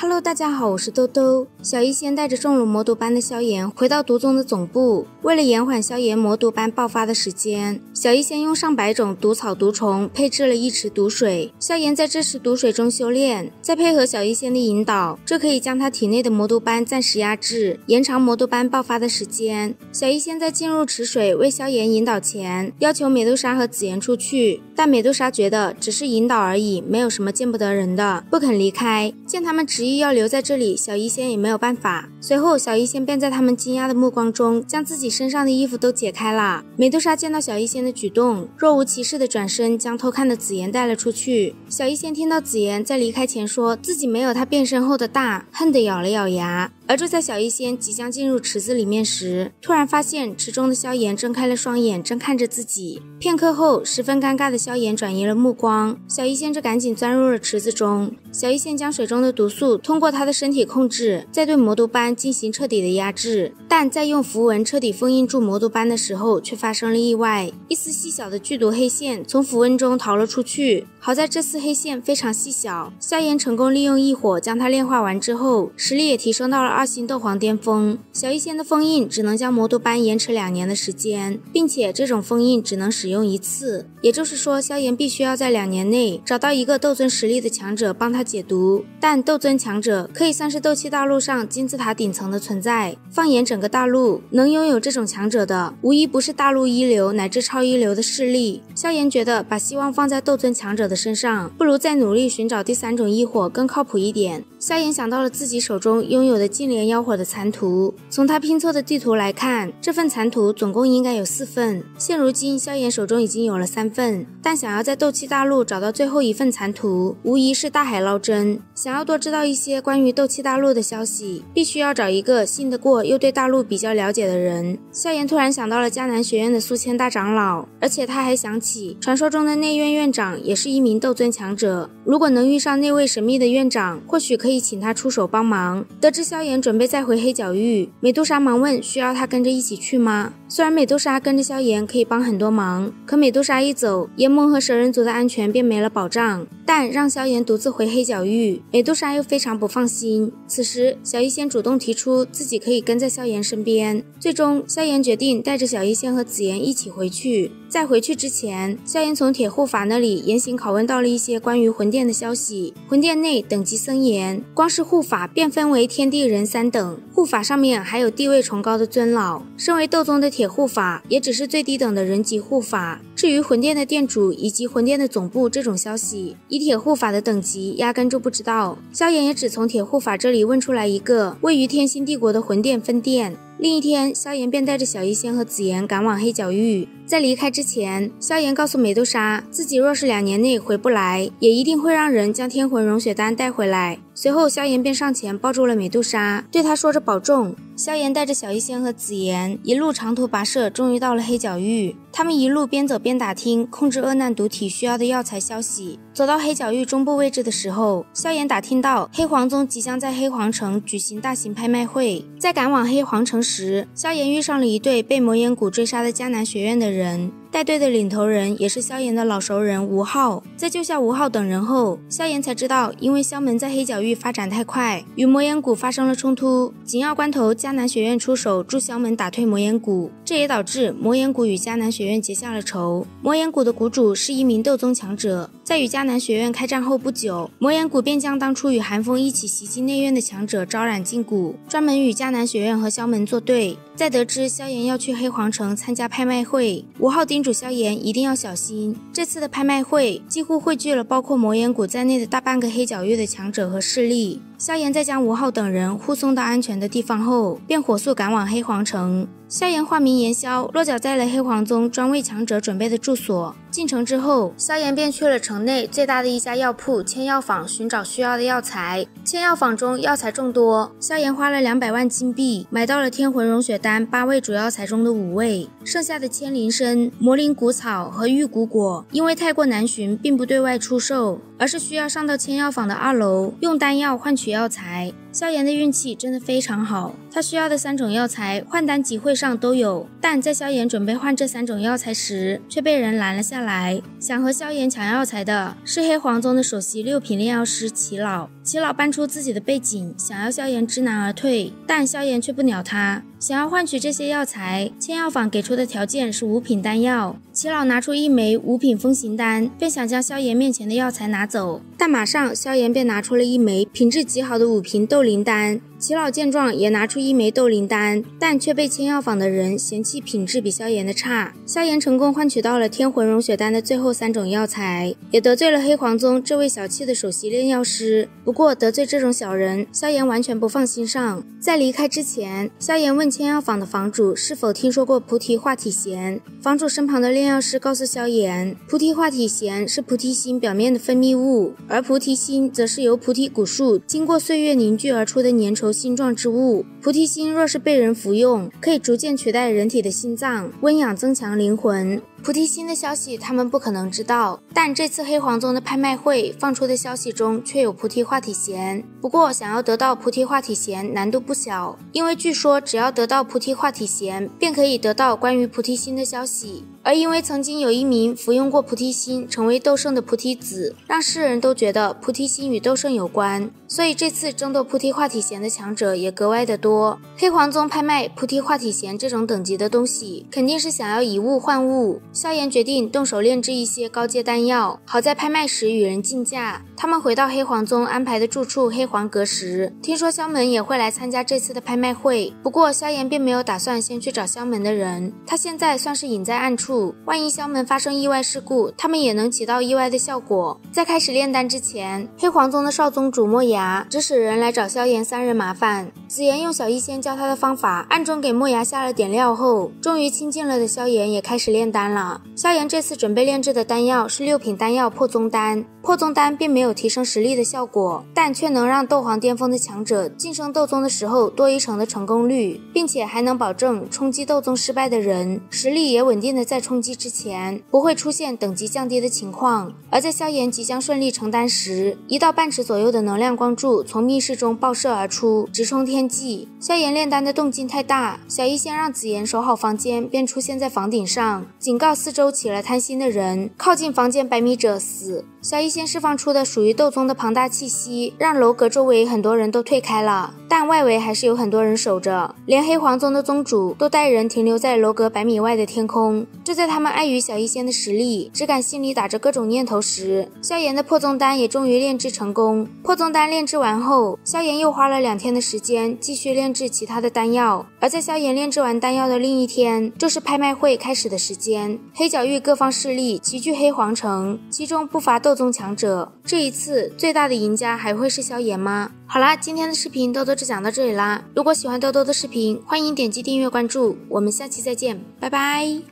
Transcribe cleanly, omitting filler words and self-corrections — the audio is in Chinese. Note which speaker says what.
Speaker 1: Hello， 大家好，我是兜兜。小医仙带着中了魔毒斑的萧炎回到毒宗的总部，为了延缓萧炎魔毒斑爆发的时间，小医仙用上百种毒草毒虫配制了一池毒水。萧炎在这池毒水中修炼，再配合小医仙的引导，这可以将他体内的魔毒斑暂时压制，延长魔毒斑爆发的时间。小医仙在进入池水为萧炎引导前，要求美杜莎和紫妍出去，但美杜莎觉得只是引导而已，没有什么见不得人的，不肯离开。见他们执意要留在这里，小医仙也没有办法。随后小医仙便在他们惊讶的目光中将自己身上的衣服都解开了。美杜莎见到小医仙的举动，若无其事的转身将偷看的紫妍带了出去。小医仙听到紫妍在离开前说自己没有她变身后的大，恨得咬了咬牙。而就在小医仙即将进入池子里面时，突然发现池中的萧炎睁开了双眼，正看着自己。片刻后，十分尴尬的萧炎转移了目光，小医仙就赶紧钻入了池子中。小医仙将水中的毒素通过他的身体控制，再对魔毒斑进行彻底的压制。但在用符文彻底封印住魔毒斑的时候，却发生了意外，一丝细小的剧毒黑线从符文中逃了出去。好在这丝黑线非常细小，萧炎成功利用异火将它炼化完之后，实力也提升到了2星斗皇巅峰。小医仙的封印只能将魔毒斑延迟2年的时间，并且这种封印只能使用一次，也就是说萧炎必须要在2年内找到一个斗尊实力的强者帮他解毒。但斗尊强者可以算是斗气大陆上金字塔顶层的存在，放眼整个大陆，能拥有这种强者的无疑不是大陆一流乃至超一流的势力。萧炎觉得把希望放在斗尊强者的身上，不如再努力寻找第3种异火更靠谱一点。萧炎想到了自己手中拥有的净莲妖火的残图，从他拼凑的地图来看，这份残图总共应该有4份。现如今萧炎手中已经有了3份，但想要在斗气大陆找到最后一份残图，无疑是大海捞针。想要多知道一些关于斗气大陆的消息，必须要找一个信得过又对大陆比较了解的人。萧炎突然想到了迦南学院的苏谦大长老，而且他还想起传说中的内院院长也是一名斗尊强者，如果能遇上那位神秘的院长，或许可以请他出手帮忙。得知萧炎准备再回黑角域，美杜莎忙问需要他跟着一起去吗？虽然美杜莎跟着萧炎可以帮很多忙，可美杜莎一走，炎盟和蛇人族的安全便没了保障。但让萧炎独自回黑角域，美杜莎又非常不放心。此时小医仙主动提出自己可以跟在萧炎身边，最终萧炎决定带着小医仙和紫妍一起回去。在回去之前，萧炎从铁护法那里严刑拷问到了一些关于魂殿的消息。魂殿内等级森严，光是护法便分为天地人3等，护法上面还有地位崇高的尊老。身为斗宗的铁护法也只是最低等的人级护法。至于魂殿的殿主以及魂殿的总部这种消息，以铁护法的等级压根就不知道。萧炎也只从铁护法这里问出来一个位于天心帝国的魂殿分殿。另一天，萧炎便带着小医仙和紫妍赶往黑角域。在离开之前，萧炎告诉美杜莎，自己若是2年内回不来，也一定会让人将天魂融血丹带回来。随后萧炎便上前抱住了美杜莎，对她说着保重。萧炎带着小医仙和紫妍一路长途跋涉，终于到了黑角域。他们一路边走边打听控制恶难毒体需要的药材消息。走到黑角域中部位置的时候，萧炎打听到黑皇宗即将在黑皇城举行大型拍卖会。在赶往黑皇城时，萧炎遇上了一队被魔岩谷追杀的迦南学院的人，带队的领头人也是萧炎的老熟人吴昊。在救下吴昊等人后，萧炎才知道因为萧门在黑角域发展太快，与魔岩谷发生了冲突，紧要关头迦南学院出手助萧门打退魔岩谷，这也导致魔岩谷与迦南学院结下了仇。魔岩谷的谷主是一名斗宗强者，在与迦南学院开战后不久，魔岩谷便将当初与韩风一起袭击内院的强者招揽进谷，专门与迦南学院和萧门作对。在得知萧炎要去黑皇城参加拍卖会，吴昊叮嘱萧炎一定要小心。这次的拍卖会几乎汇聚了包括魔岩谷在内的大半个黑角域的强者和势力。萧炎在将吴昊等人护送到安全的地方后，便火速赶往黑皇城。萧炎化名炎萧，落脚在了黑皇宗专为强者准备的住所。进城之后，萧炎便去了城内最大的一家药铺千药坊寻找需要的药材。千药坊中药材众多，萧炎花了200万金币买到了天魂融血丹8味主药材中的5味，剩下的千灵参、魔灵谷草和玉骨果因为太过难寻，并不对外出售，而是需要上到千药坊的2楼用丹药换取药材。萧炎的运气真的非常好，他需要的3种药材换单集会上都有，但在萧炎准备换这3种药材时，却被人拦了下来。想和萧炎抢药材的是黑皇宗的首席6品炼药师齐老。齐老搬出自己的背景，想要萧炎知难而退，但萧炎却不鸟他。想要换取这些药材，千药坊给出的条件是5品丹药。齐老拿出1枚5品风行丹，便想将萧炎面前的药材拿走，但马上萧炎便拿出了1枚品质极好的5品斗灵丹。齐老见状也拿出1枚斗灵丹，但却被千药坊的人嫌弃品质比萧炎的差。萧炎成功换取到了天魂融血丹的最后3种药材，也得罪了黑皇宗这位小气的首席炼药师。不过得罪这种小人，萧炎完全不放心上。在离开之前，萧炎问千药坊的房主是否听说过菩提化体涎。房主身旁的炼药师告诉萧炎，菩提化体涎是菩提心表面的分泌物，而菩提心则是由菩提古树经过岁月凝聚而出的粘稠心状之物。菩提心若是被人服用，可以逐渐取代人体的心脏，温养增强灵魂。菩提心的消息他们不可能知道，但这次黑皇宗的拍卖会放出的消息中却有菩提化体涎。不过想要得到菩提化体涎难度不小，因为据说只要得到菩提化体涎，便可以得到关于菩提心的消息。而因为曾经有1名服用过菩提心成为斗圣的菩提子，让世人都觉得菩提心与斗圣有关，所以这次争夺菩提化体涎的强者也格外的多。黑皇宗拍卖菩提化体涎这种等级的东西，肯定是想要以物换物。萧炎决定动手炼制一些高阶丹药，好在拍卖时与人竞价。他们回到黑皇宗安排的住处黑皇阁时，听说萧门也会来参加这次的拍卖会。不过萧炎并没有打算先去找萧门的人，他现在算是隐在暗处，万一萧门发生意外事故，他们也能起到意外的效果。在开始炼丹之前，黑皇宗的少宗主墨牙指使人来找萧炎3人麻烦。紫妍用小医仙教他的方法，暗中给墨牙下了点料后，终于清静了的萧炎也开始炼丹了。萧炎这次准备炼制的丹药是6品丹药破宗丹。破宗丹并没有提升实力的效果，但却能让斗皇巅峰的强者晋升斗宗的时候多1成的成功率，并且还能保证冲击斗宗失败的人实力也稳定的在冲击之前不会出现等级降低的情况。而在萧炎即将顺利成丹时，1道半尺左右的能量光柱从密室中爆射而出，直冲天际。萧炎炼丹的动静太大，小医仙让紫妍守好房间，便出现在房顶上，警告4周起了贪心的人，靠近房间100米者死。小医仙释放出的属于斗宗的庞大气息，让楼阁周围很多人都退开了，但外围还是有很多人守着，连黑皇宗的宗主都带人停留在楼阁100米外的天空。就在他们碍于小医仙的实力，只敢心里打着各种念头时，萧炎的破宗丹也终于炼制成功。破宗丹炼制完后，萧炎又花了2天的时间继续炼制其他的丹药。而在萧炎炼制完丹药的另一天，就是拍卖会开始的时间。黑角域各方势力齐聚黑皇城，其中不乏斗宗强者。这一次最大的赢家还会是萧炎吗？好啦，今天的视频豆豆就讲到这里啦。如果喜欢豆豆的视频，欢迎点击订阅关注，我们下期再见，拜拜。